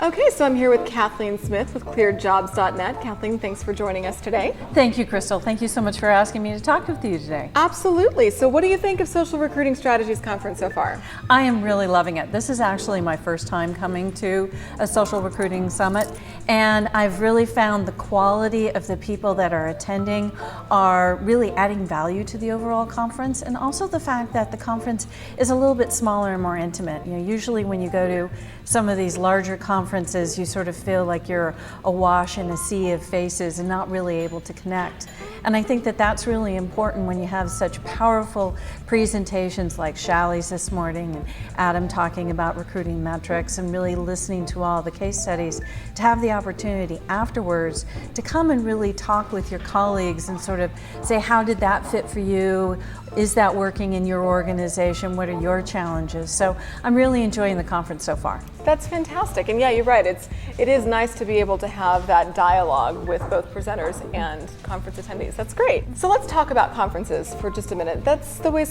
Okay, so I'm here with Kathleen Smith with Clearedjobs.net. Kathleen, thanks for joining us today. Thank you, Crystal. Thank you so much for asking me to talk with you today. Absolutely. So what do you think of Social Recruiting Strategies Conference so far? I am really loving it. This is actually my first time coming to a social recruiting summit, and I've really found the quality of the people that are attending are really adding value to the overall conference, and also the fact that the conference is a little bit smaller and more intimate. You know, usually when you go to some of these larger conferences, you sort of feel like you're awash in a sea of faces and not really able to connect. And I think that that's really important when you have such powerful presentations like Shally's this morning and Adam talking about recruiting metrics and really listening to all the case studies, to have the opportunity afterwards to come and really talk with your colleagues and sort of say, how did that fit for you? Is that working in your organization? What are your challenges? So I'm really enjoying the conference so far. That's fantastic. And yeah, you're right. It is nice to be able to have that dialogue with both presenters and conference attendees. That's great. So let's talk about conferences for just a minute. That's the way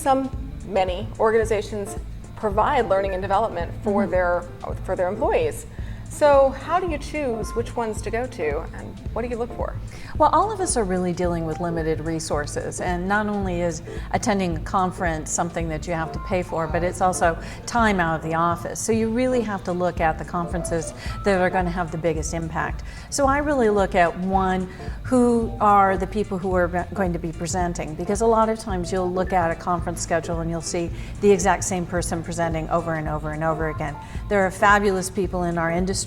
many organizations provide learning and development for their employees. So how do you choose which ones to go to, and what do you look for? Well, all of us are really dealing with limited resources, and not only is attending a conference something that you have to pay for, but it's also time out of the office. So you really have to look at the conferences that are going to have the biggest impact. So I really look at, one, who are the people who are going to be presenting, because a lot of times you'll look at a conference schedule and you'll see the exact same person presenting over and over and over again. There are fabulous people in our industry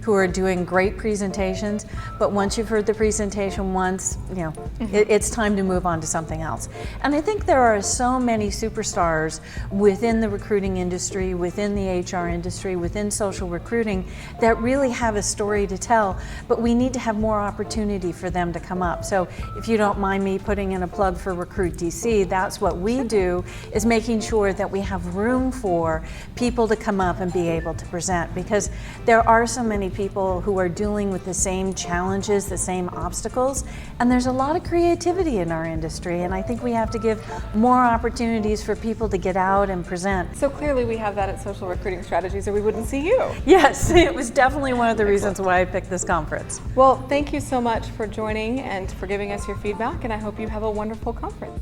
who are doing great presentations, but once you've heard the presentation once, it's time to move on to something else. And I think there are so many superstars within the recruiting industry, within the HR industry, within social recruiting that really have a story to tell, but we need to have more opportunity for them to come up. So if you don't mind me putting in a plug for Recruit DC, that's what we do, is making sure that we have room for people to come up and be able to present, because there are so many people who are dealing with the same challenges, the same obstacles, and there's a lot of creativity in our industry, and I think we have to give more opportunities for people to get out and present. So clearly we have that at Social Recruiting Strategies, or we wouldn't see you. Yes, it was definitely one of the reasons why I picked this conference. Well, thank you so much for joining and for giving us your feedback, and I hope you have a wonderful conference.